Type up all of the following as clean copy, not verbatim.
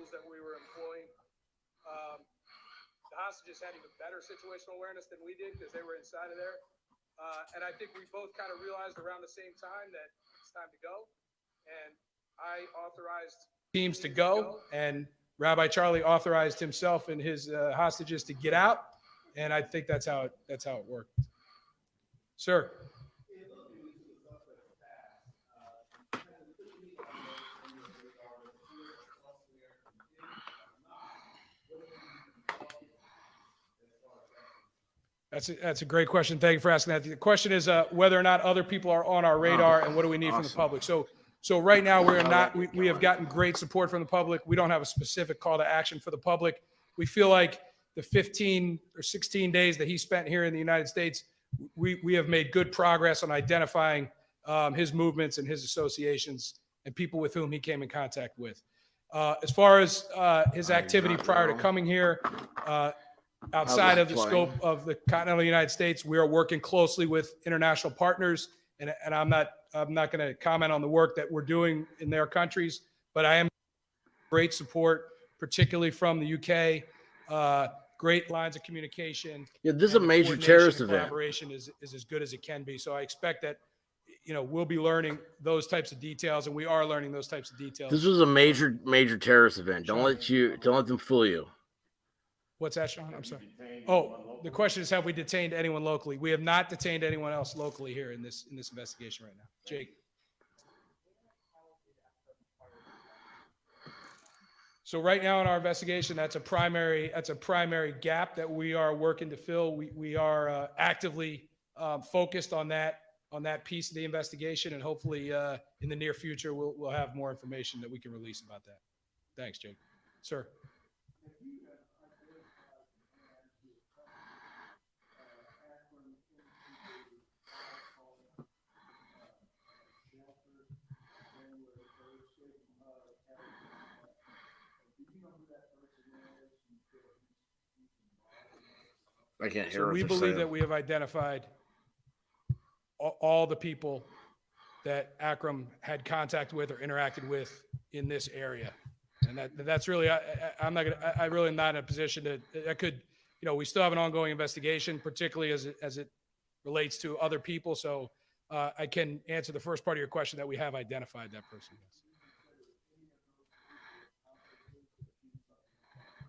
that we were employing. The hostages had even better situational awareness than we did because they were inside of there. And I think we both kind of realized around the same time that it's time to go. And I authorized teams to go, and Rabbi Charlie authorized himself and his hostages to get out. And I think that's how it worked. Sir. That's a great question. Thank you for asking that. The question is whether or not other people are on our radar and what do we need from the public. So right now we have gotten great support from the public. We don't have a specific call to action for the public. We feel like the 15 or 16 days that he spent here in the United States, we have made good progress on identifying his movements and his associations and people with whom he came in contact with. As far as his activity prior to coming here, outside of the scope of the continental United States, we are working closely with international partners, and I'm not going to comment on the work that we're doing in their countries, but I am great support, particularly from the UK. Great lines of communication. Yeah, this is a major terrorist event. Collaboration is as good as it can be. So I expect that, we'll be learning those types of details, and we are learning those types of details. This was a major terrorist event. Don't let them fool you. What's that, Sean? I'm sorry. Oh, the question is, have we detained anyone locally? We have not detained anyone else locally here in this investigation right now. Jake. So right now in our investigation, that's a primary gap that we are working to fill. We are actively focused on that piece of the investigation, and hopefully in the near future we'll have more information that we can release about that. Thanks, Jake. Sir. I can't hear. So we believe that we have identified all the people that Akram had contact with or interacted with in this area, and that's really I really am not in a position that could, we still have an ongoing investigation, particularly as it relates to other people. So I can answer the first part of your question that we have identified that person.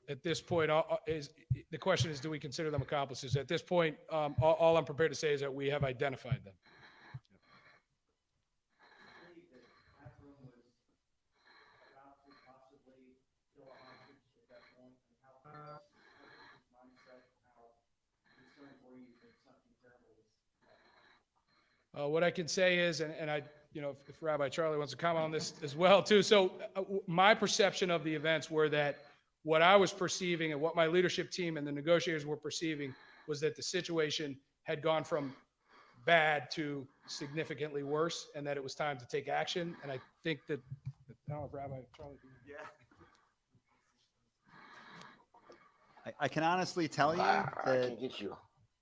At this point, the question is, do we consider them accomplices? At this point, all I'm prepared to say is that we have identified them. What I can say is, and I, if Rabbi Charlie wants to comment on this as well too. So my perception of the events were that what I was perceiving and what my leadership team and the negotiators were perceiving was that the situation had gone from bad to significantly worse, and that it was time to take action. And I think that, I don't know if Rabbi Charlie. Yeah. I can honestly tell you that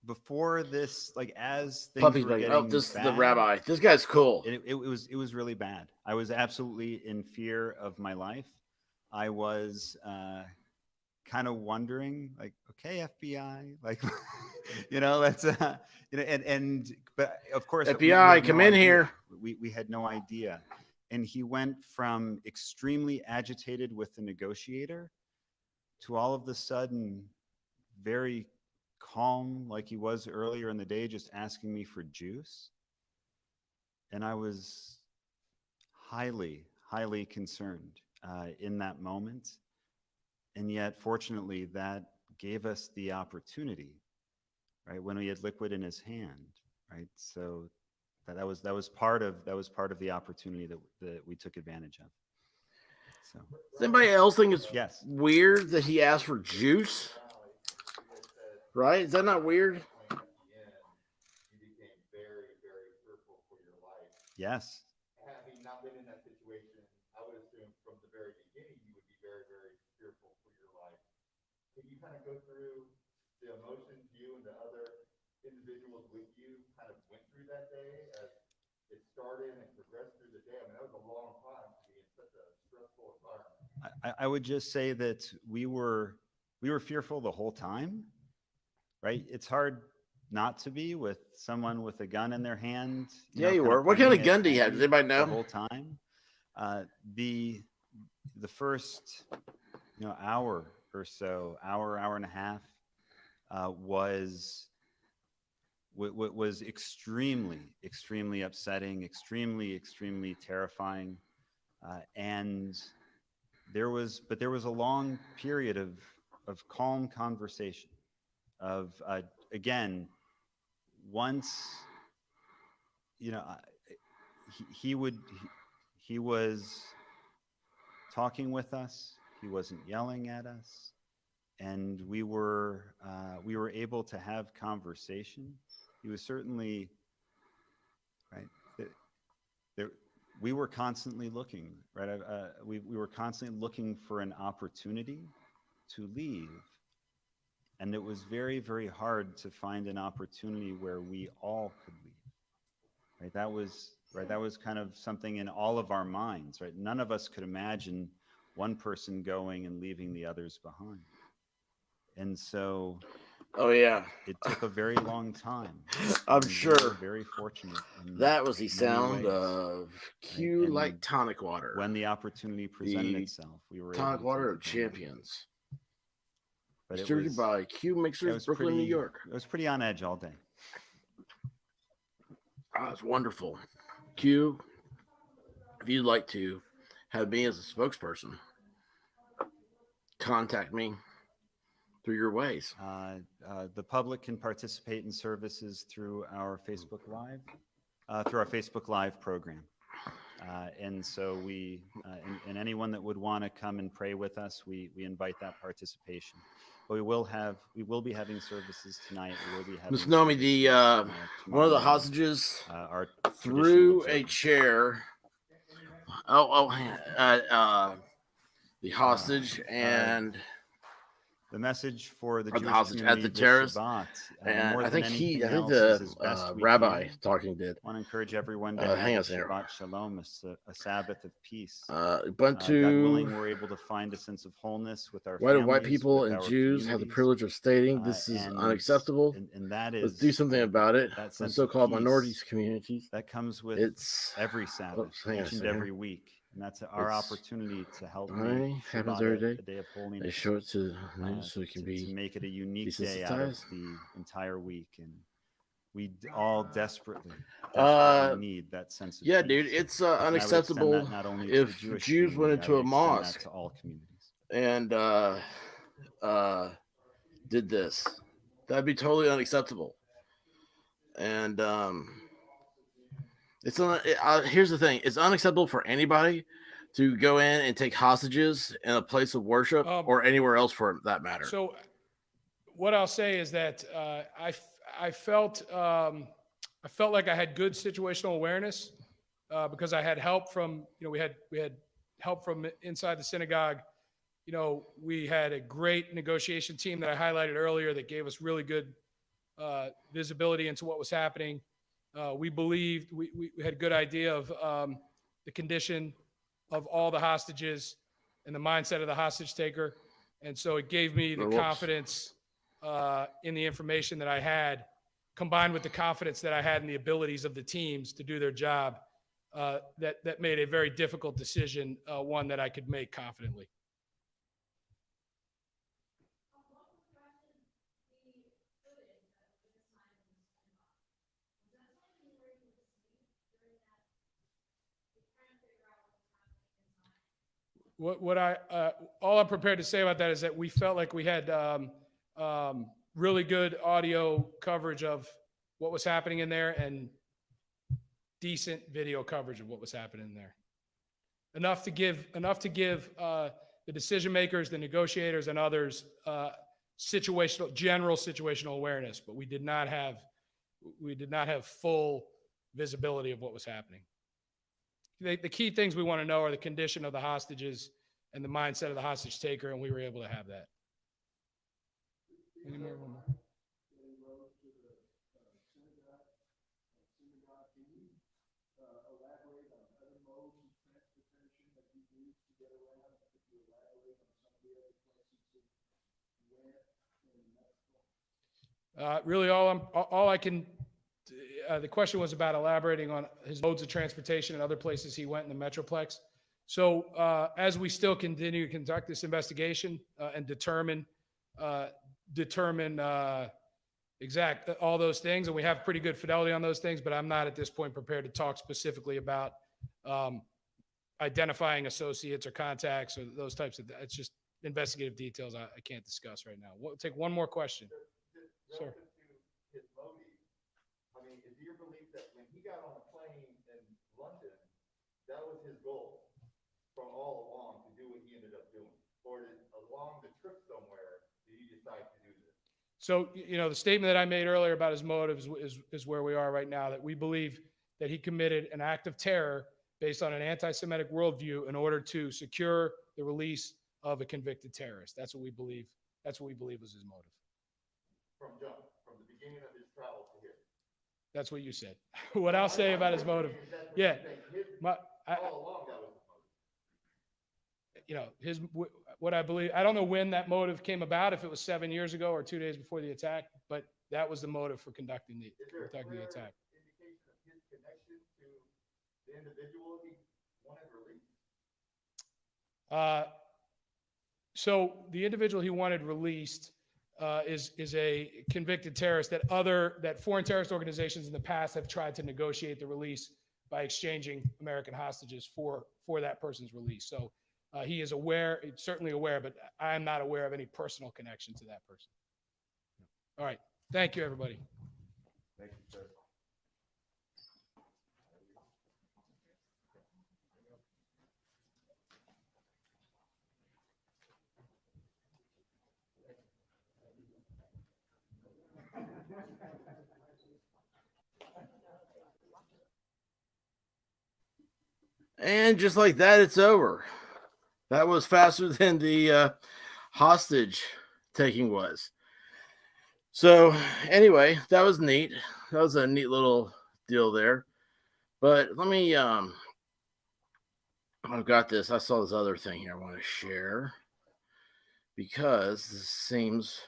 before this, like as things were getting this bad, is the rabbi. This guy's cool. It was really bad. I was absolutely in fear of my life. I was kind of wondering, like, okay, FBI, like, let's, but of course, FBI, come in here. We had no idea. And he went from extremely agitated with the negotiator to all of a sudden very calm, like he was earlier in the day, just asking me for juice. And I was highly concerned in that moment. And yet, fortunately, that gave us the opportunity, right, when we had liquid in his hand, right? So that was part of the opportunity that we took advantage of. So, does anybody else think it's yes, weird that he asked for juice? Right? Is that not weird? Yes. Having not been in that situation, I would assume from the very beginning you would be very, very fearful for your life. Can you kind of go through the emotions you and the other individuals with you kind of went through that day as it started and progressed through the day? I mean, that was a long time to be in such a stressful environment. I would just say that we were fearful the whole time, right? It's hard not to be with someone with a gun in their hand. Yeah, you kind were. What kind pointing of gun it do you at have? Does anybody know? The whole time? The first, hour or so, hour and a half, was extremely upsetting, extremely terrifying, and there was a long period of calm conversation. Of again, once he was talking with us. He wasn't yelling at us, and we were able to have conversation. He was certainly right. We were constantly looking, right? We were constantly looking for an opportunity to leave, and it was very, very hard to find an opportunity where we all could leave. Right? That was kind of something in all of our minds, right? None of us could imagine one person going and leaving the others behind. And so Oh yeah, it took a very long time. I'm and sure. we were very fortunate. That was the many sound ways. of Q And like tonic water. When the opportunity presented The itself, we were tonic able water to of champions. But it Distributed was, by Q it Mixers, was Brooklyn, pretty, New York. It was pretty on edge all day. Oh, it's wonderful. Q, if you'd like to have me as a spokesperson, contact me through your ways. The public can participate in services through our Facebook Live, program. And so we, and anyone that would want to come and pray with us, we invite that participation. But we will be having services tonight. We will be having Miss Nomi, services, one of the tomorrow morning. hostages Our threw traditional a chair. The hostage and the message for the or the Jewish hostage at community the this terrorist. Shabbat, And more I than think anything I think else, the is as best we rabbi can. talking did. I want to encourage everyone to Hang on have a second. Shabbat Shalom, a Sabbath of peace. Ubuntu. God willing, we're able to find a sense of wholeness with our Why do families, white people with and our Jews have the communities. privilege of stating this is unacceptable? And that is, Let's do something about it. that The sense so-called of peace minorities communities. that comes with It's every Sabbath, hang on a each and second. every week. And that's our It's opportunity to help I make happens Shabbat every day. a day of They holiness. show it to the news so it can To be make it a unique day out of desensitized. the entire week. And we all desperately need that sense of Yeah, peace. dude, it's And I would extend unacceptable that not only to the if Jewish Jews went community, I into would a extend that mosque to all communities. and did this. That'd be totally unacceptable. And here's the thing: it's unacceptable for anybody to go in and take hostages in a place of worship or anywhere else for that matter. So, what I'll say is that I felt like I had good situational awareness because I had help from we had help from inside the synagogue. We had a great negotiation team that I highlighted earlier that gave us really good visibility into what was happening. We believed we had a good idea of the condition of all the hostages and the mindset of the hostage taker. And so it gave me the confidence in the information that I had, combined with the confidence that I had in the abilities of the teams to do their job, that made a very difficult decision, one that I could make confidently. All I'm prepared to say about that is that we felt like we had really good audio coverage of what was happening in there and decent video coverage of what was happening in there. Enough to give the decision makers, the negotiators, and others general situational awareness, but we did not have full visibility of what was happening. The key things we want to know are the condition of the hostages and the mindset of the hostage taker, and we were able to have that. Any more? One more. Really, the question was about elaborating on his modes of transportation and other places he went in the Metroplex. So as we still continue to conduct this investigation and determine exact all those things, and we have pretty good fidelity on those things, but I'm not at this point prepared to talk specifically about identifying associates or contacts or those types of. It's just investigative details I can't discuss right now. We'll take one more question. Sir. To his motive, I mean, is your belief that when he got on a plane in London, that was his goal from all along to do what he ended up doing? Or along the trip somewhere, did he decide to do this? So, the statement that I made earlier about his motives is where we are right now, that we believe that he committed an act of terror based on an anti-Semitic worldview in order to secure the release of a convicted terrorist. That's what we believe. That's what we believe was his motive. From the beginning of his travel to here. That's what you said. What I'll say about his motive. Yeah. All along that was his motive. What I believe, I don't know when that motive came about, if it was 7 years ago or 2 days before the attack, but that was the motive for conducting the attack. Indication of his connection to the individual he wanted released? So the individual he wanted released is a convicted terrorist that foreign terrorist organizations in the past have tried to negotiate the release by exchanging American hostages for that person's release. So he is aware, certainly aware, but I'm not aware of any personal connection to that person. All right. Thank you, everybody. Thank you, sir. And just like that, it's over. That was faster than the hostage taking was. So anyway, that was neat. That was a neat little deal there. But let me, I've got this. I saw this other thing here I want to share because this seems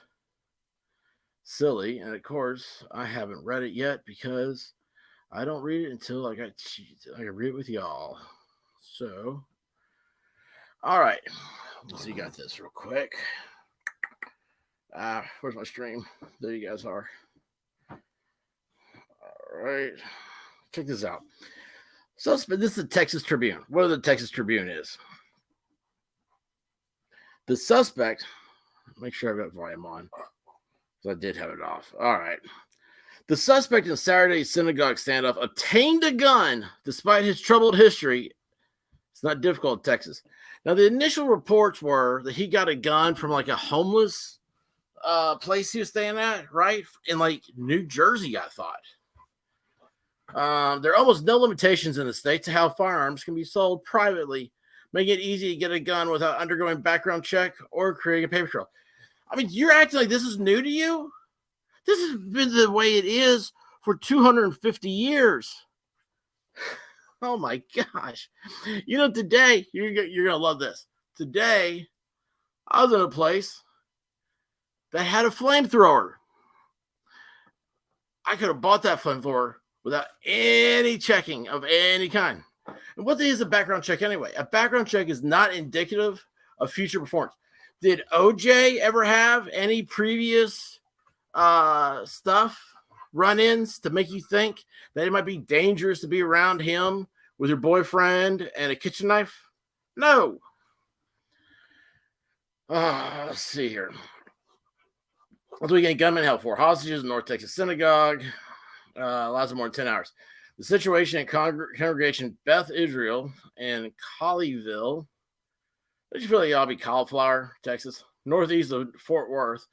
silly. And of course, I haven't read it yet because I don't read it until I can read it with y'all. So, all right. So you got this real quick. Where's my stream? There you guys are. All right. Check this out. So this is the Texas Tribune. What the Texas Tribune is. The suspect, make sure I've got volume on. So I did have it off. All right. The suspect in Saturday's synagogue standoff obtained a gun despite his troubled history. It's not difficult in Texas. Now, the initial reports were that he got a gun from like a homeless place he was staying at, right? In like New Jersey, I thought. There are almost no limitations in the state to how firearms can be sold privately, making it easy to get a gun without undergoing background check or creating a paper trail. I mean, you're acting like this is new to you? This has been the way it is for 250 years. Oh my gosh. Today, you're going to love this. Today, I was in a place that had a flamethrower. I could have bought that flamethrower without any checking of any kind. And what is a background check anyway? A background check is not indicative of future performance. Did OJ ever have any previous run-ins to make you think that it might be dangerous to be around him with your boyfriend and a kitchen knife? No. Let's see here. What do we get gunman held for? Hostages in North Texas synagogue. Lasted more than 10 hours. The situation at Congregation Beth Israel in Colleyville, which really ought to be Cauliflower, Texas, northeast of Fort Worth,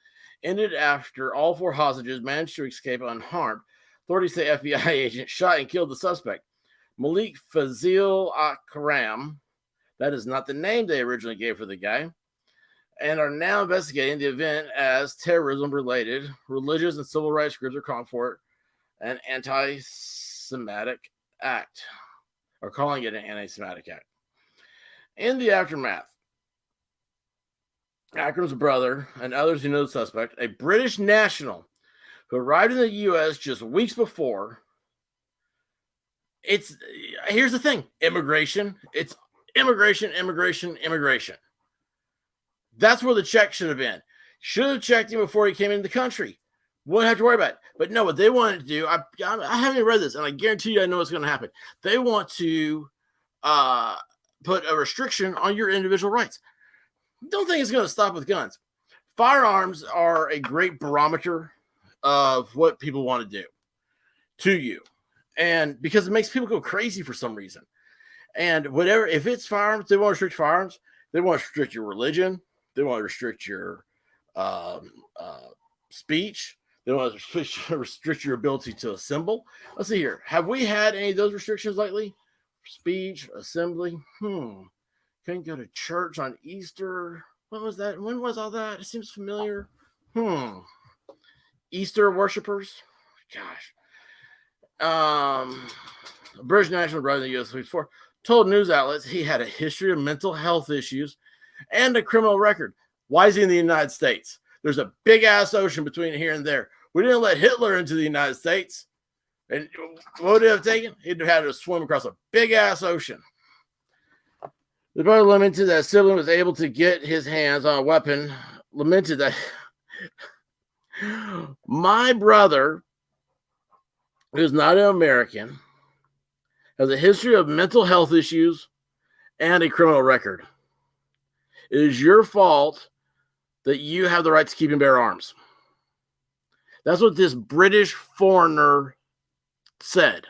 ended after all 4 hostages managed to escape unharmed. Authorities say FBI agent shot and killed the suspect, Malik Fazil Akram. That is not the name they originally gave for the guy. And are now investigating the event as terrorism-related. Religious and civil rights groups are calling for it an anti-Semitic act, or calling it an anti-Semitic act. In the aftermath, Akram's brother, and others who know the suspect, a British national who arrived in the U.S. just weeks before. Here's the thing: immigration. It's immigration. That's where the check should have been. Should have checked him before he came into the country. Wouldn't have to worry about it. But no, what they wanted to do, I haven't even read this, and I guarantee you I know what's going to happen. They want to put a restriction on your individual rights. Don't think it's going to stop with guns. Firearms are a great barometer of what people want to do to you. And because it makes people go crazy for some reason. And whatever, if it's firearms, they want to restrict firearms. They want to restrict your religion. They want to restrict your speech. They want to restrict your ability to assemble. Let's see here. Have we had any of those restrictions lately? Speech, assembly. Couldn't go to church on Easter. What was that? When was all that? It seems familiar. Easter worshipers. Gosh. A British national arrived in the U.S. before told news outlets he had a history of mental health issues and a criminal record. Why is he in the United States? There's a big ass ocean between here and there. We didn't let Hitler into the United States. And what would it have taken? He'd have had to swim across a big ass ocean. The brother lamented that sibling was able to get his hands on a weapon. Lamented that my brother, who's not an American, has a history of mental health issues and a criminal record. It is your fault that you have the right to keep and bear arms. That's what this British foreigner said.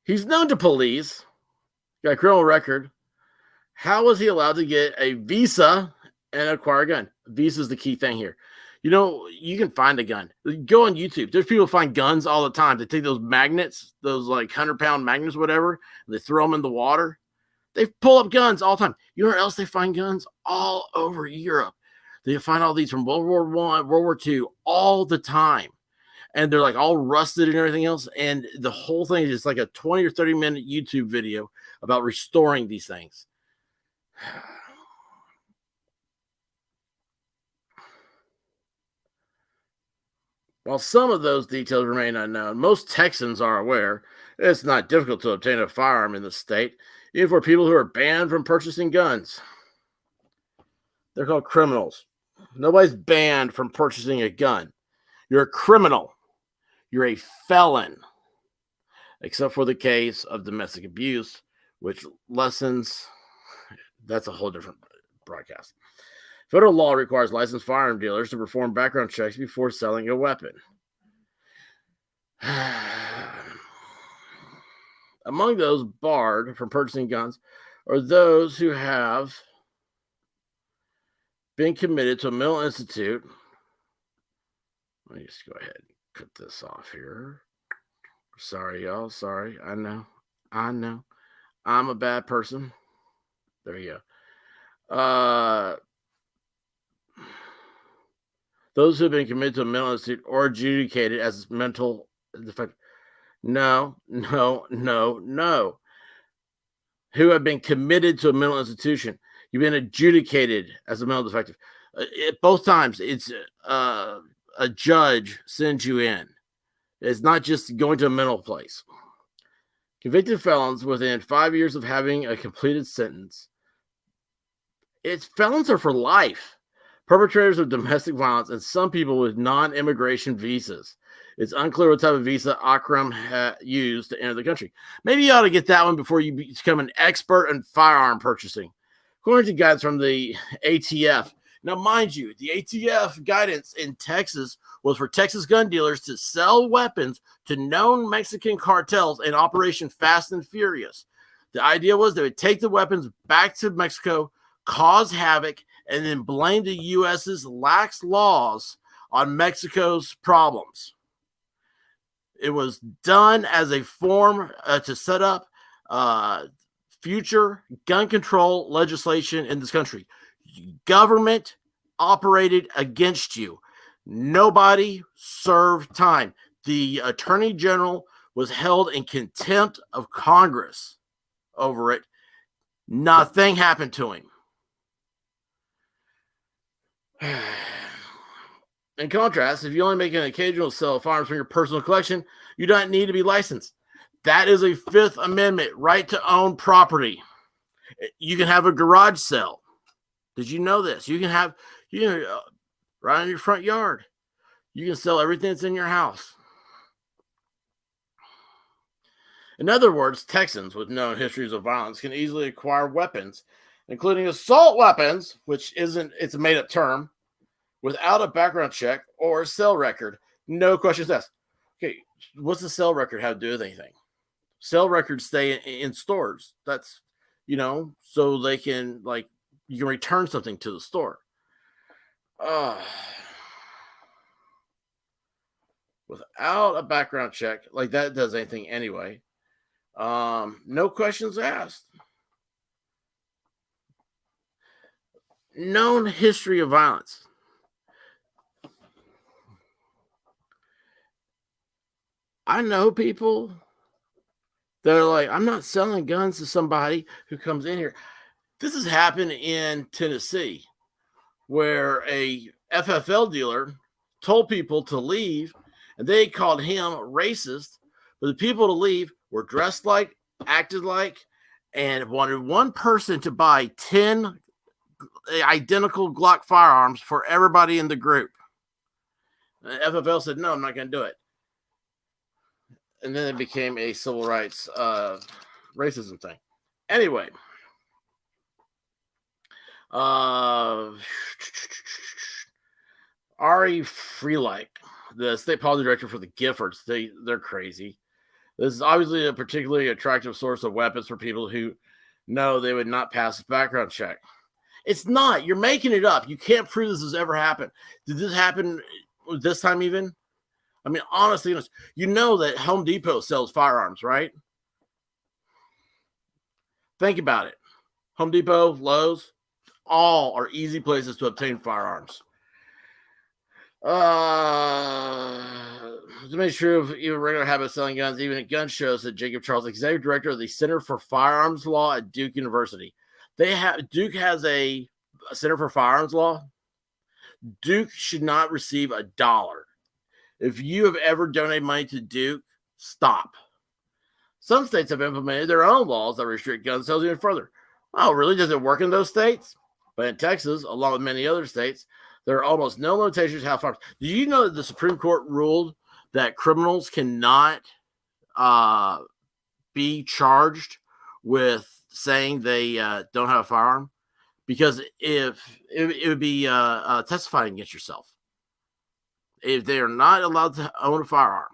He's known to police, got a criminal record. How was he allowed to get a visa and acquire a gun? Visa is the key thing here. You know, you can find a gun. Go on YouTube. There's people who find guns all the time. They take those magnets, those like 100-pound magnets, whatever, and they throw them in the water. They pull up guns all the time. You know where else they find guns? All over Europe. They find all these from World War I, World War II, all the time. And they're like all rusted and everything else. And the whole thing is just like a 20 or 30-minute YouTube video about restoring these things. While some of those details remain unknown, most Texans are aware it's not difficult to obtain a firearm in the state, even for people who are banned from purchasing guns. They're called criminals. Nobody's banned from purchasing a gun. You're a criminal. You're a felon, except for the case of domestic abuse, which lessens. That's a whole different broadcast. Federal law requires licensed firearm dealers to perform background checks before selling a weapon. Among those barred from purchasing guns are those who have been committed to a mental institute. Let me just go ahead and cut this off here. Sorry, y'all. Sorry. I know. I'm a bad person. There you go. Those who have been committed to a mental institute or adjudicated as mental defective. No. Who have been committed to a mental institution. You've been adjudicated as a mental defective. Both times, it's a judge sends you in. It's not just going to a mental place. Convicted felons within 5 years of having a completed sentence. Felons are for life. Perpetrators of domestic violence and some people with non-immigration visas. It's unclear what type of visa Akram used to enter the country. Maybe you ought to get that one before you become an expert in firearm purchasing. According to guidance from the ATF. Now, mind you, the ATF guidance in Texas was for Texas gun dealers to sell weapons to known Mexican cartels in Operation Fast and Furious. The idea was they would take the weapons back to Mexico, cause havoc, and then blame the U.S.'s lax laws on Mexico's problems. It was done as a form to set up future gun control legislation in this country. Government operated against you. Nobody served time. The Attorney General was held in contempt of Congress over it. Nothing happened to him. In contrast, if you only make an occasional sale of firearms from your personal collection, you don't need to be licensed. That is a Fifth Amendment right to own property. You can have a garage sale. Did you know this? You can right in your front yard. You can sell everything that's in your house. In other words, Texans with known histories of violence can easily acquire weapons, including assault weapons, it's a made-up term, without a background check or a sale record. No questions asked. Okay, what's the sale record have to do with anything? Sale records stay in stores. That's, so they can, you can return something to the store. Without a background check, that does anything anyway. No questions asked. Known history of violence. I know people that are like, I'm not selling guns to somebody who comes in here. This has happened in Tennessee, where a FFL dealer told people to leave, and they called him racist. But the people to leave were dressed like, acted like, and wanted one person to buy 10 identical Glock firearms for everybody in the group. And the FFL said, no, I'm not going to do it. And then it became a civil rights racism thing. Anyway. Ari Freelike, the state policy director for the Giffords, they're crazy. This is obviously a particularly attractive source of weapons for people who know they would not pass a background check. It's not. You're making it up. You can't prove this has ever happened. Did this happen this time even? I mean, honestly, you know that Home Depot sells firearms, right? Think about it. Home Depot, Lowe's, all are easy places to obtain firearms. To make sure of even regular habit of selling guns, even at gun shows, that Jacob Charles, executive director of the Center for Firearms Law at Duke University. Duke has a Center for Firearms Law. Duke should not receive $1. If you have ever donated money to Duke, stop. Some states have implemented their own laws that restrict gun sales even further. Oh, really? Does it work in those states? But in Texas, along with many other states, there are almost no limitations to how firearms. Did you know that the Supreme Court ruled that criminals cannot be charged with saying they don't have a firearm? Because if it would be testifying against yourself. If they are not allowed to own a firearm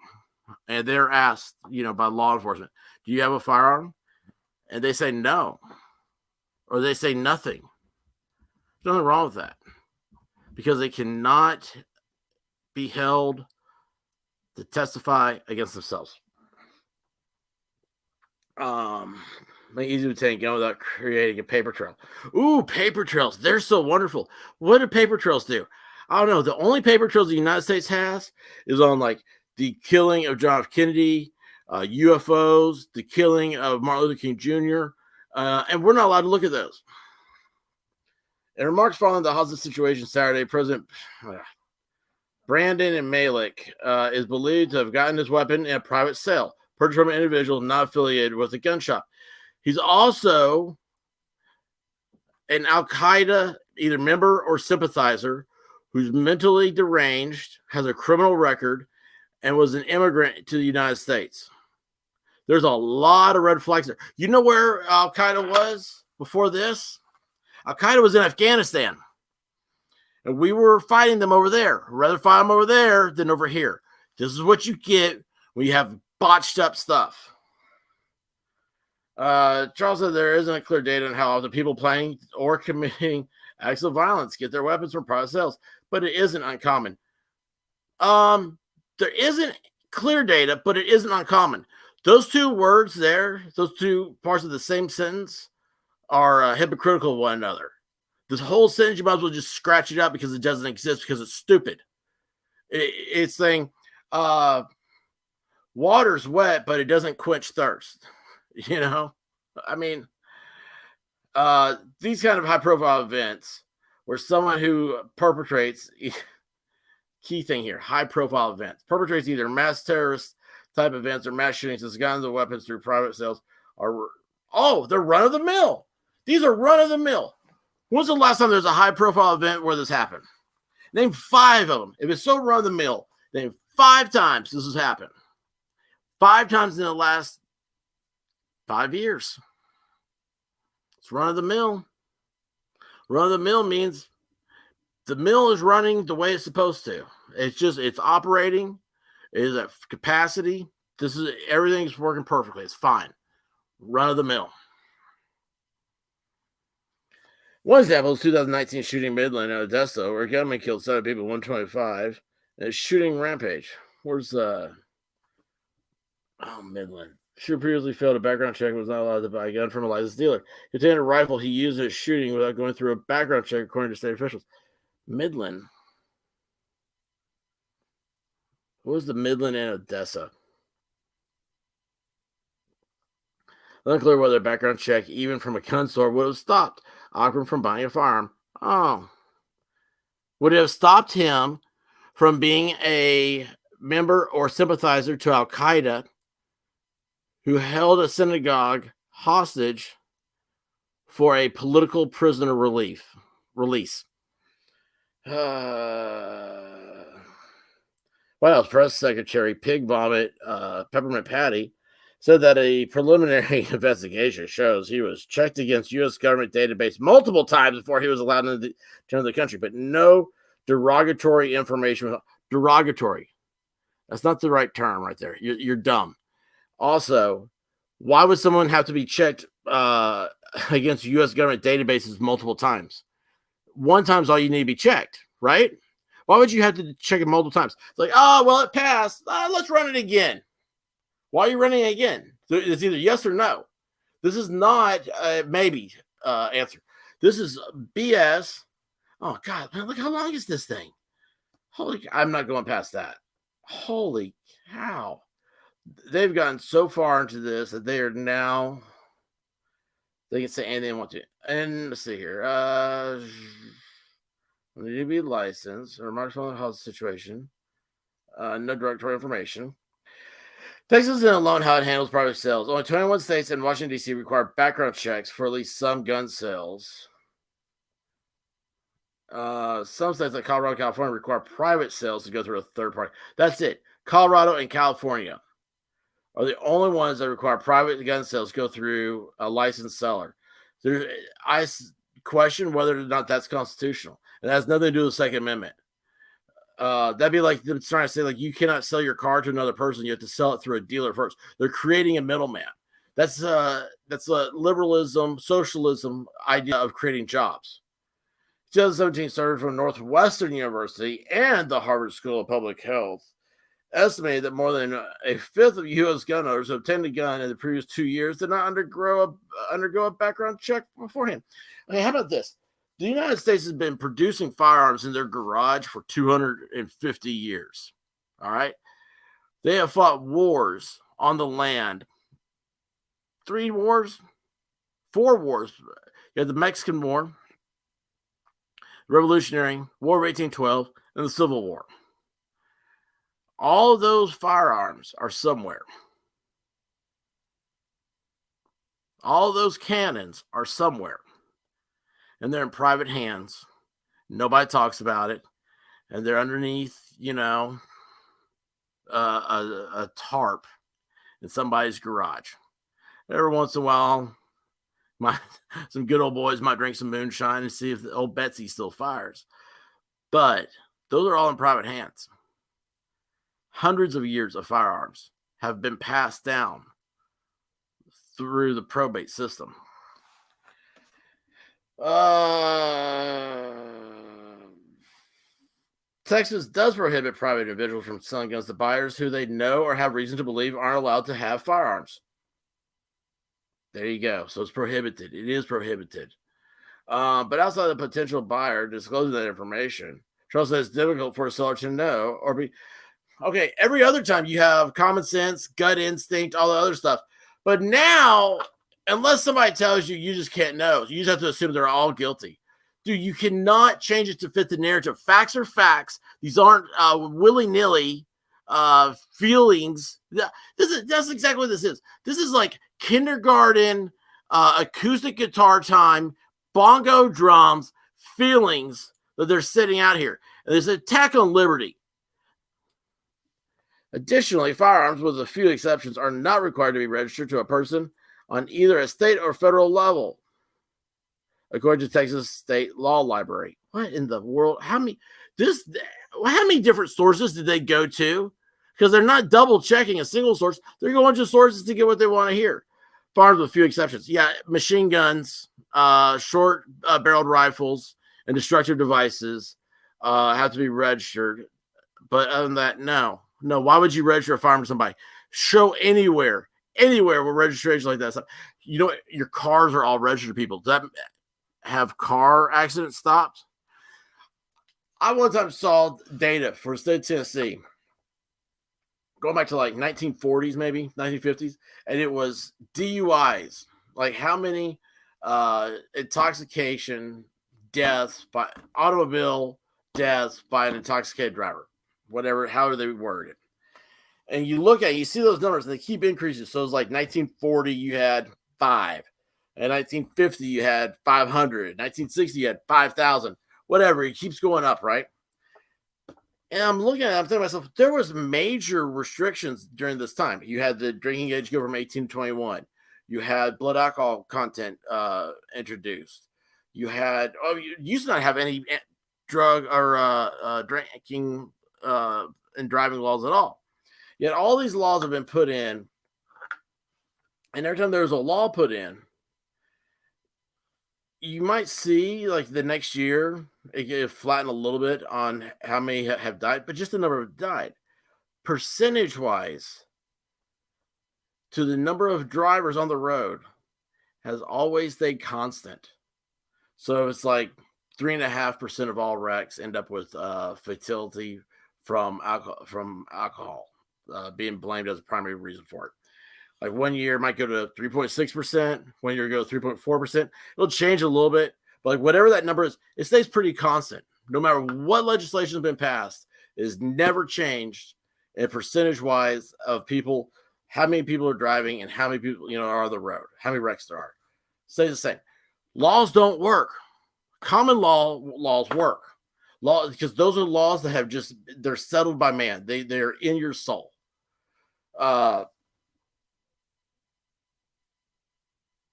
and they're asked, by law enforcement, do you have a firearm? And they say no, or they say nothing. There's nothing wrong with that, because they cannot be held to testify against themselves. Make it easy to obtain a gun without creating a paper trail. Ooh, paper trails. They're so wonderful. What do paper trails do? I don't know. The only paper trails the United States has is on the killing of John F. Kennedy, UFOs, the killing of Martin Luther King Jr., and we're not allowed to look at those. In remarks following the hostage situation Saturday, President Brandon Malik is believed to have gotten his weapon in a private sale, purchased from an individual not affiliated with a gun shop. He's also an Al-Qaeda either member or sympathizer who's mentally deranged, has a criminal record, and was an immigrant to the United States. There's a lot of red flags there. You know where Al-Qaeda was before this? Al-Qaeda was in Afghanistan. And we were fighting them over there. I'd rather fight them over there than over here. This is what you get when you have botched up stuff. Charles said there isn't a clear data on how often people planning or committing acts of violence get their weapons from private sales, but it isn't uncommon. There isn't clear data, but it isn't uncommon. Those two words there, those two parts of the same sentence, are hypocritical of one another. This whole sentence, you might as well just scratch it out because it doesn't exist, because it's stupid. It's saying water's wet, but it doesn't quench thirst. I mean, these kind of high-profile events where someone who perpetrates key thing here, high-profile events perpetrates either mass terrorist type events or mass shootings with guns and weapons through private sales they're run-of-the-mill. These are run-of-the-mill. When's the last time there's a high-profile event where this happened? Name 5 of them. If it's so run-of-the-mill, name 5 times this has happened. 5 times in the last 5 years. It's run-of-the-mill. Run-of-the-mill means the mill is running the way it's supposed to. It's operating. It is at capacity. Everything's working perfectly. It's fine. Run-of-the-mill. One example is 2019 shooting Midland in Odessa, where a gunman killed 7 people, 125, and a shooting rampage. Where's Midland? Shooter previously failed a background check and was not allowed to buy a gun from a licensed dealer. He obtained a rifle he used in his shooting without going through a background check, according to state officials. Midland. What was the Midland and Odessa? Unclear whether a background check, even from a gun store, would have stopped Akram from buying a firearm. Oh. Would it have stopped him from being a member or sympathizer to Al Qaeda who held a synagogue hostage for a political prisoner release? White House Press Secretary Pig Vomit Peppermint Patty said that a preliminary investigation shows he was checked against U.S. government database multiple times before he was allowed to enter the country, but no derogatory information. Derogatory. That's not the right term right there. You're dumb. Also, why would someone have to be checked against U.S. government databases multiple times? One time's all you need to be checked, right? Why would you have to check it multiple times? It's like, it passed. Let's run it again. Why are you running it again? It's either yes or no. This is not a maybe answer. This is BS. Oh, God, man, look how long is this thing? I'm not going past that. Holy cow. They've gotten so far into this that they are now, they can say anything they want to. And let's see here. Need to be licensed or marked house situation. No derogatory information. Texas isn't alone how it handles private sales. Only 21 states and Washington, D.C. require background checks for at least some gun sales. Some states like Colorado and California require private sales to go through a third party. That's it. Colorado and California are the only ones that require private gun sales to go through a licensed seller. I question whether or not that's constitutional. It has nothing to do with the Second Amendment. That'd be like them trying to say, like, you cannot sell your car to another person. You have to sell it through a dealer first. They're creating a middleman. That's a liberalism, socialism idea of creating jobs. 2017 survey from Northwestern University and the Harvard School of Public Health estimated that more than a fifth of U.S. gun owners who obtained a gun in the previous 2 years did not undergo a background check beforehand. Okay, how about this? The United States has been producing firearms in their garage for 250 years. All right. They have fought wars on the land. 3 wars, 4 wars. You had the Mexican War, Revolutionary War of 1812, and the Civil War. All of those firearms are somewhere. All of those cannons are somewhere. And they're in private hands. Nobody talks about it. And they're underneath, a tarp in somebody's garage. Every once in a while, some good old boys might drink some moonshine and see if the old Betsy still fires. But those are all in private hands. Hundreds of years of firearms have been passed down through the probate system. Texas does prohibit private individuals from selling guns to buyers who they know or have reason to believe aren't allowed to have firearms. There you go. So it's prohibited. It is prohibited. But outside the potential buyer disclosing that information, Charles says it's difficult for a seller to know or be. Okay, every other time you have common sense, gut instinct, all the other stuff. But now unless somebody tells you, you just can't know. You just have to assume they're all guilty. Dude, you cannot change it to fit the narrative. Facts are facts. These aren't willy-nilly feelings. That's exactly what this is. This is like kindergarten acoustic guitar time, bongo drums, feelings that they're sitting out here. And there's an attack on liberty. Additionally, firearms, with a few exceptions, are not required to be registered to a person on either a state or federal level, according to Texas State Law Library. What in the world? How many different sources did they go to? Because they're not double checking a single source. They're going to sources to get what they want to hear. Firearms with a few exceptions. Yeah, machine guns, short barreled rifles, and destructive devices have to be registered. But other than that, no. Why would you register a firearm to somebody? Show anywhere with registration like that. You know, your cars are all registered to people. Does that have car accidents stopped? I one time saw data for the state of Tennessee going back to like 1940s, maybe 1950s, and it was DUIs. Like how many intoxication deaths by automobile deaths by an intoxicated driver, whatever, however they word it. And you look at it, you see those numbers, and they keep increasing. So it's like 1940, you had 5. In 1950, you had 500. 1960, you had 5,000. Whatever, it keeps going up, right? And I'm looking at it, I'm thinking to myself, there was major restrictions during this time. You had the drinking age go from 18 to 21. You had blood alcohol content introduced. You had, you used to not have any drug or drinking and driving laws at all. Yet all these laws have been put in, and every time there's a law put in, you might see like the next year it flatten a little bit on how many have died, but just the number have died. Percentage-wise, to the number of drivers on the road has always stayed constant. So it's like 3.5% of all wrecks end up with fatality from alcohol. Being blamed as a primary reason for it. Like 1 year it might go to 3.6%, 1 year go to 3.4%. It'll change a little bit, but like whatever that number is, it stays pretty constant. No matter what legislation has been passed, it has never changed in percentage-wise of people, how many people are driving and how many people are on the road, how many wrecks there are. Stays the same. Laws don't work. Common laws work. Because those are laws that they're settled by man. They're in your soul.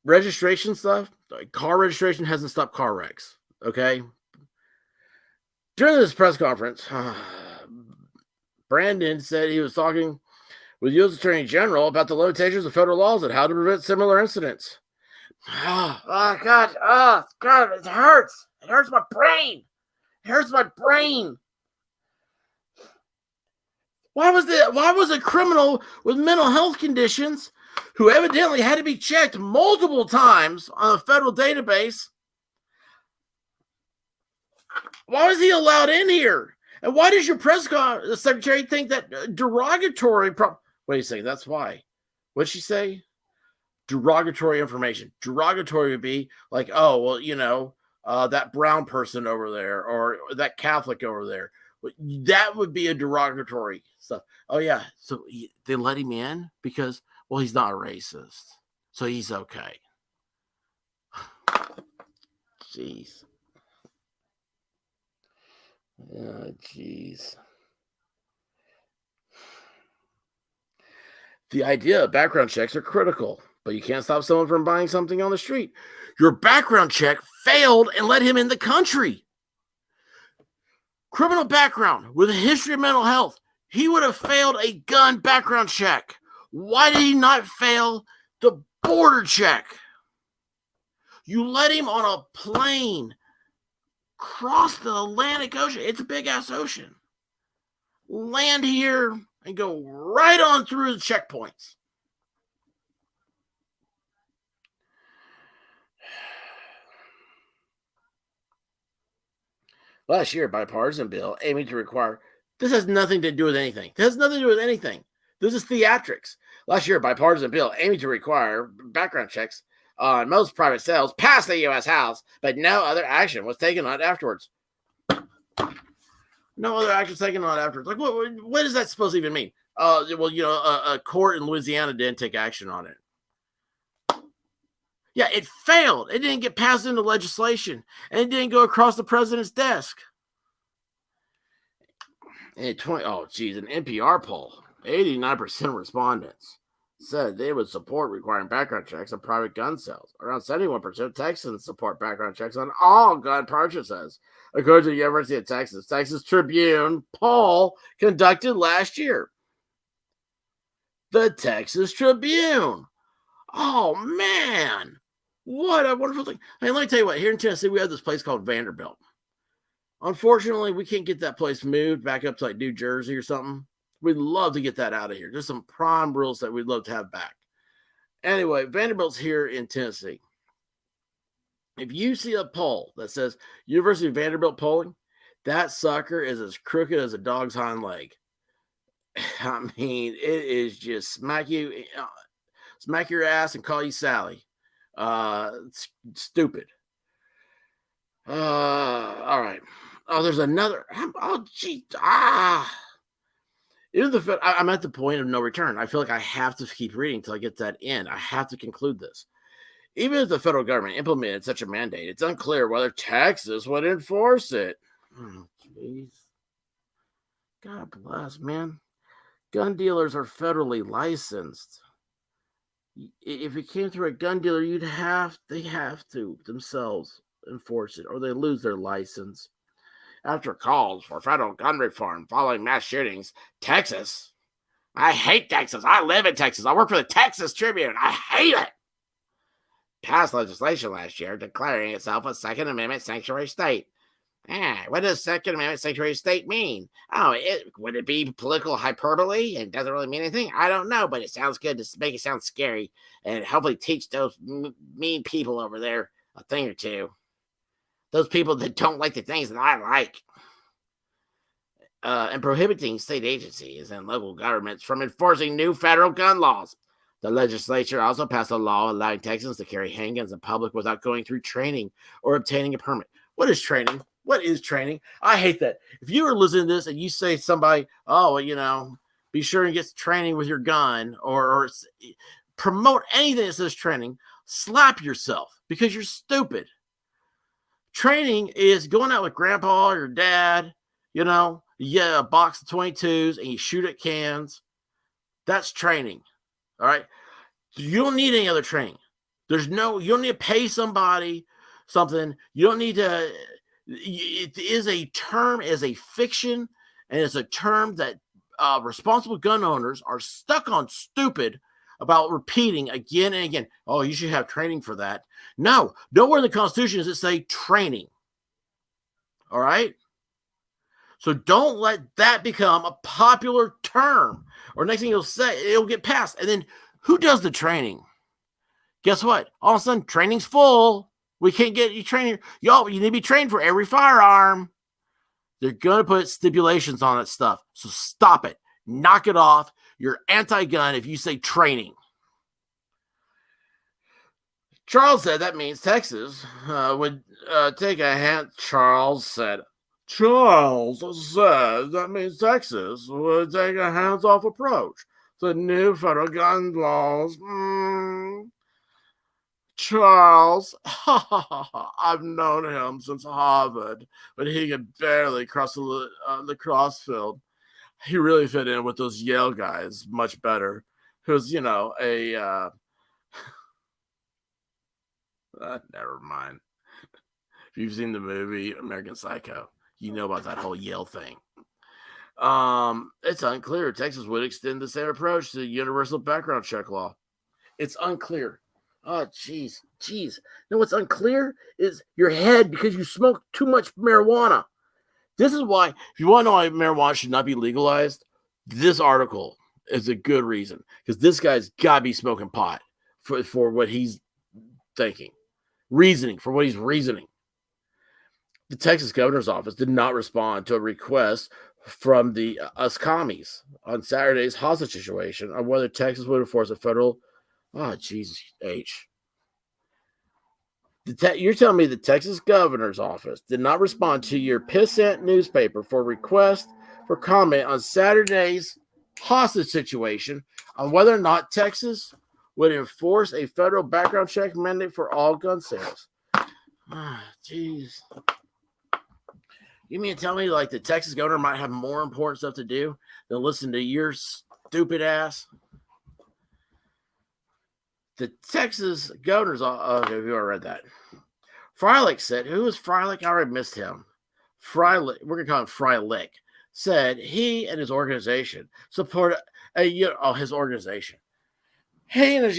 Registration stuff, car registration hasn't stopped car wrecks. Okay. During this press conference, Brandon said he was talking with U.S. Attorney General about the limitations of federal laws and how to prevent similar incidents. Oh God, it hurts. It hurts my brain. It hurts my brain. Why was a criminal with mental health conditions who evidently had to be checked multiple times on a federal database, why was he allowed in here? And why does your press secretary think that derogatory wait a second, that's why. What'd she say? Derogatory information. Derogatory would be like, oh, well, that brown person over there or that Catholic over there. That would be a derogatory stuff. Oh, yeah. So they let him in because, well, he's not a racist. So he's okay. Jeez. Oh, jeez. The idea of background checks are critical, but you can't stop someone from buying something on the street. Your background check failed and let him in the country. Criminal background with a history of mental health. He would have failed a gun background check. Why did he not fail the border check? You let him on a plane cross the Atlantic Ocean. It's a big-ass ocean. Land here and go right on through the checkpoints. Last year, bipartisan bill aiming to require, this has nothing to do with anything. This has nothing to do with anything. This is theatrics. Last year, bipartisan bill aiming to require background checks on most private sales passed the U.S. House, but no other action was taken on it afterwards. No other action taken on it afterwards. Like, what does that supposed to even mean? Well, a court in Louisiana didn't take action on it. Yeah, it failed. It didn't get passed into legislation, and it didn't go across the president's desk. And an NPR poll, 89% of respondents said they would support requiring background checks on private gun sales. Around 71% of Texans support background checks on all gun purchases, according to the University of Texas Tribune poll conducted last year. The Texas Tribune. Oh, man. What a wonderful thing. Hey, let me tell you what. Here in Tennessee, we have this place called Vanderbilt. Unfortunately, we can't get that place moved back up to like New Jersey or something. We'd love to get that out of here. There's some prime rules that we'd love to have back. Anyway, Vanderbilt's here in Tennessee. If you see a poll that says University of Vanderbilt polling, that sucker is as crooked as a dog's hind leg. I mean, it is just smack your ass and call you Sally. Stupid. All right. Oh, there's another. Oh, gee. I'm at the point of no return. I feel like I have to keep reading until I get that in. I have to conclude this. Even if the federal government implemented such a mandate, it's unclear whether Texas would enforce it. Oh, jeez. God bless, man. Gun dealers are federally licensed. If it came through a gun dealer, they have to themselves enforce it, or they lose their license. After calls for federal gun reform following mass shootings, Texas. I hate Texas. I live in Texas. I work for the Texas Tribune. I hate it. Passed legislation last year declaring itself a Second Amendment sanctuary state. What does Second Amendment sanctuary state mean? Would it be political hyperbole? It doesn't really mean anything. I don't know, but it sounds good to make it sound scary and hopefully teach those mean people over there a thing or two. Those people that don't like the things that I like. And prohibiting state agencies and local governments from enforcing new federal gun laws. The legislature also passed a law allowing Texans to carry handguns in public without going through training or obtaining a permit. What is training? What is training? I hate that. If you are listening to this and you say to somebody, be sure and get training with your gun or promote anything that says training, slap yourself because you're stupid. Training is going out with grandpa or your dad, you get a box of 22s and you shoot at cans. That's training. All right. You don't need any other training. You don't need to pay somebody something. You don't need to. It is a term, as a fiction, and it's a term that responsible gun owners are stuck on stupid about repeating again and again. Oh, you should have training for that. No, nowhere in the Constitution does it say training. All right? So don't let that become a popular term. Or next thing you'll say, it'll get passed. And then who does the training? Guess what? All of a sudden, training's full. We can't get you training. Y'all, you need to be trained for every firearm. They're going to put stipulations on that stuff. So stop it. Knock it off. You're anti-gun if you say training. Charles said that means Texas would take a hand. Charles said that means Texas would take a hands-off approach to new federal gun laws. Charles, I've known him since Harvard, but he could barely cross the crossfield. He really fit in with those Yale guys much better. Who's, never mind. If you've seen the movie American Psycho, you know about that whole Yale thing. It's unclear. Texas would extend the same approach to the universal background check law. It's unclear. Oh, jeez. No, what's unclear is your head because you smoke too much marijuana. This is why, if you want to know why marijuana should not be legalized, this article is a good reason. Because this guy's got to be smoking pot for what he's thinking. For what he's reasoning. The Texas governor's office did not respond to a request from the us commies on Saturday's hostage situation on whether Texas would enforce a federal. Oh, Jesus H. You're telling me the Texas governor's office did not respond to your pissant newspaper for request for comment on Saturday's hostage situation on whether or not Texas would enforce a federal background check mandate for all gun sales. Jeez. You mean to tell me like the Texas governor might have more important stuff to do than listen to your stupid ass? The Texas governor's office, okay, we already read that. Freilich said, who is Freilich? I already missed him. Freilich, we're going to call him Freilich, said he and his organization support his organization. He and his,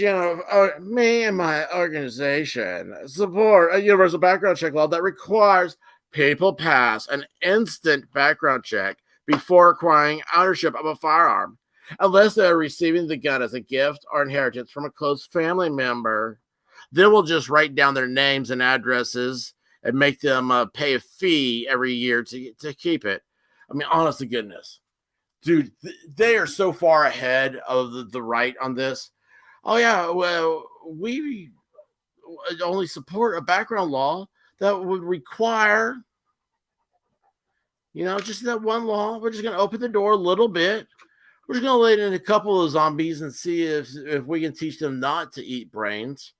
me and my organization support a universal background check law that requires people pass an instant background check before acquiring ownership of a firearm, unless they're receiving the gun as a gift or inheritance from a close family member. Then we'll just write down their names and addresses and make them pay a fee every year to keep it. I mean, honest to goodness, dude, they are so far ahead of the right on this. Oh, yeah, well, we only support a background law that would require, just that one law. We're just going to open the door a little bit. We're just going to let in a couple of zombies and see if we can teach them not to eat brains.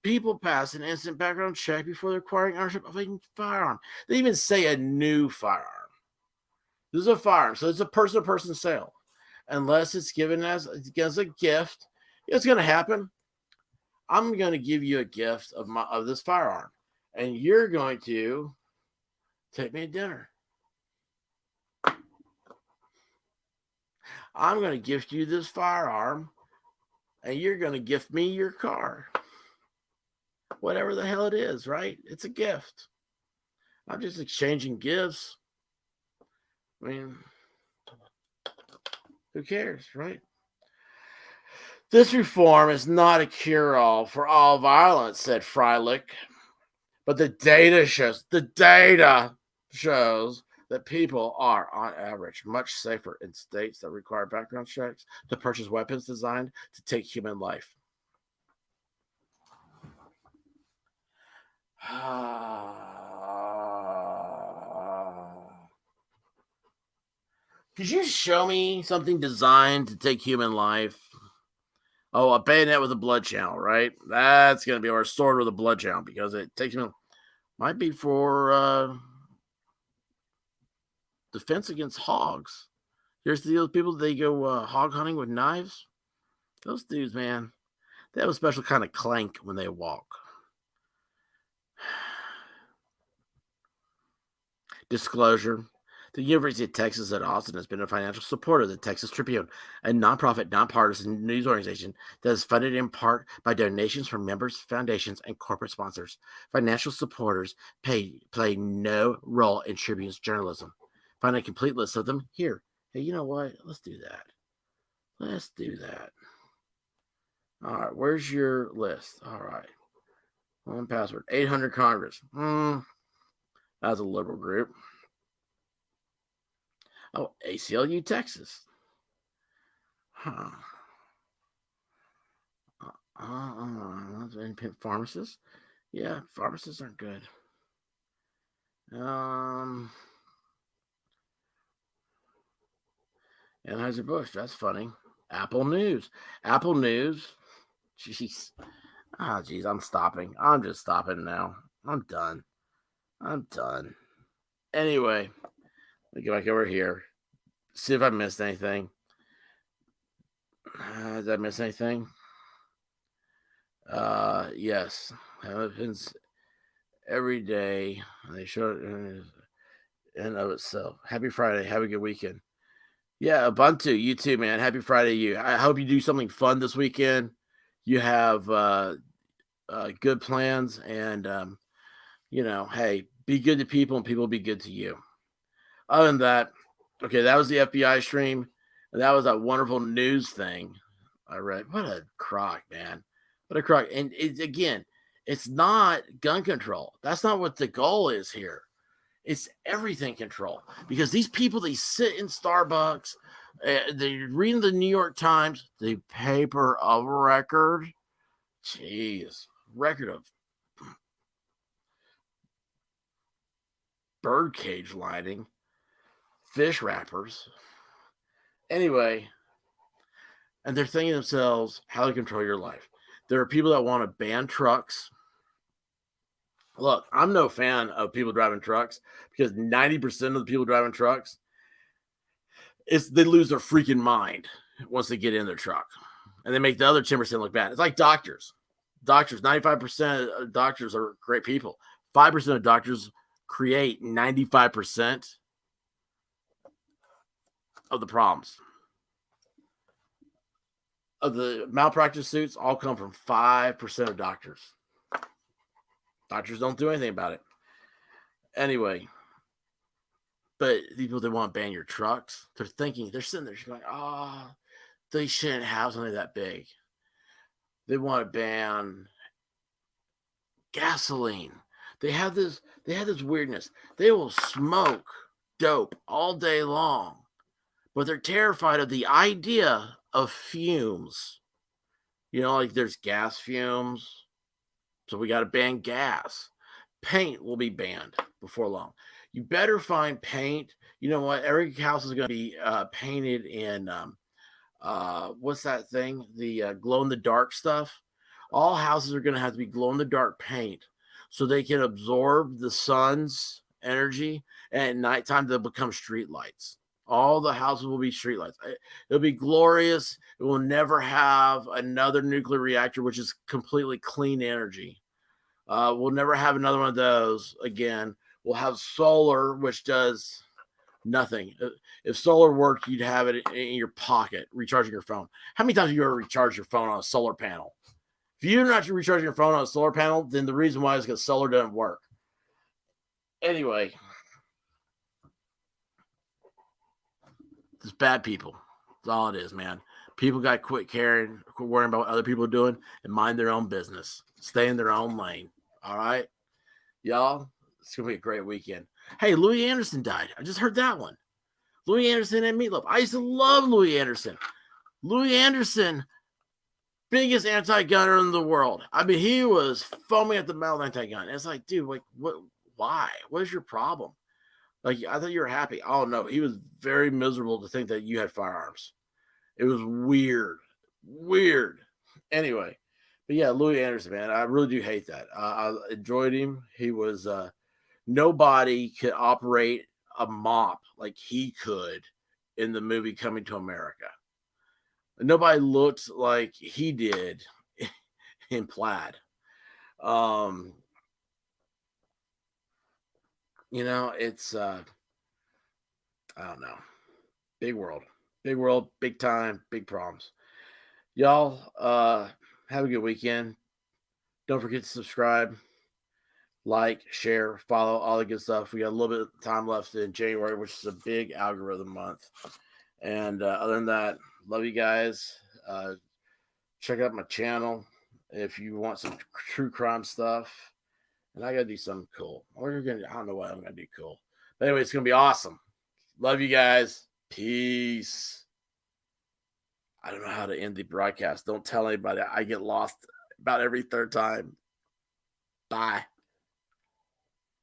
People pass an instant background check before they're acquiring ownership of a firearm. They even say a new firearm. This is a firearm, so it's a person-to-person sale. Unless it's given as a gift, it's going to happen. I'm going to give you a gift of this firearm, and you're going to take me to dinner. I'm going to gift you this firearm, and you're going to gift me your car. Whatever the hell it is, right? It's a gift. I'm just exchanging gifts. I mean, who cares, right? This reform is not a cure-all for all violence, said Freilich. But the data shows that people are, on average, much safer in states that require background checks to purchase weapons designed to take human life. Could you show me something designed to take human life? Oh, a bayonet with a blood channel, right? That's going to be our sword with a blood channel because it takes human. Might be for defense against hogs. Here's the deal with people, they go hog hunting with knives. Those dudes, man, they have a special kind of clank when they walk. Disclosure. The University of Texas at Austin has been a financial supporter of the Texas Tribune, a nonprofit, nonpartisan news organization that is funded in part by donations from members, foundations, and corporate sponsors. Financial supporters play no role in Tribune's journalism. Find a complete list of them here. Hey, you know what? Let's do that. All right, where's your list? All right. One password. 800 Congress. That's a liberal group. Oh, ACLU, Texas. Independent pharmacists. Yeah, pharmacists aren't good. Anheuser-Busch, that's funny. Apple News. Jeez. I'm stopping. I'm just stopping now. I'm done. Anyway, let me go back over here. See if I missed anything. Did I miss anything? Yes. Happens every day. They show it in and of itself. Happy Friday. Have a good weekend. Yeah, Ubuntu. You too, man. Happy Friday to you. I hope you do something fun this weekend. You have good plans, and hey, be good to people, and people be good to you. Other than that, okay, that was the FBI stream, and that was that wonderful news thing I read. What a crock, man. What a crock. And it's not gun control. That's not what the goal is here. It's everything control. Because these people, they sit in Starbucks, they're reading the New York Times, the paper of record. Jeez. record of bird cage lighting, fish wrappers. Anyway, and they're thinking to themselves how to control your life. There are people that want to ban trucks. Look, I'm no fan of people driving trucks because 90% of the people driving trucks, they lose their freaking mind once they get in their truck. And they make the other 10% look bad. It's like doctors. Doctors, 95% of doctors are great people. 5% of doctors create 95% of the problems. Of the malpractice suits all come from 5% of doctors. Doctors don't do anything about it. Anyway, but people that want to ban your trucks, they're sitting there going, they shouldn't have something that big. They want to ban gasoline. They have this weirdness. They will smoke dope all day long, but they're terrified of the idea of fumes. Like there's gas fumes. So we got to ban gas. Paint will be banned before long. You better find paint. You know what? Every house is going to be painted in, what's that thing? The glow-in-the-dark stuff. All houses are going to have to be glow-in-the-dark paint so they can absorb the sun's energy. And at nighttime, they'll become street lights. All the houses will be streetlights. It'll be glorious. It will never have another nuclear reactor, which is completely clean energy. We'll never have another one of those again. We'll have solar, which does nothing. If solar worked, you'd have it in your pocket, recharging your phone. How many times have you ever recharged your phone on a solar panel? If you're not recharging your phone on a solar panel, then the reason why is because solar doesn't work. Anyway, it's bad people. That's all it is, man. People got to quit worrying about what other people are doing and mind their own business. Stay in their own lane. All right? Y'all, it's going to be a great weekend. Hey, Louis Anderson died. I just heard that one. Louis Anderson and Meatloaf. I used to love Louis Anderson. Louis Anderson, biggest anti-gunner in the world. I mean, he was foaming at the mouth anti-gun. It's like, dude, like, what? Why? What is your problem? Like, I thought you were happy. Oh, no. He was very miserable to think that you had firearms. It was weird. Anyway, but yeah, Louis Anderson, man, I really do hate that. I enjoyed him. He was, nobody could operate a mop like he could in the movie Coming to America. Nobody looked like he did in plaid. It's I don't know. Big world, big time, big problems. Y'all, have a good weekend. Don't forget to subscribe, like, share, follow, all the good stuff. We got a little bit of time left in January, which is a big algorithm month. And other than that, love you guys. Check out my channel if you want some true crime stuff. And I got to do something cool. I don't know what I'm going to do cool. But anyway, it's going to be awesome. Love you guys. Peace. I don't know how to end the broadcast. Don't tell anybody. I get lost about every third time. Bye.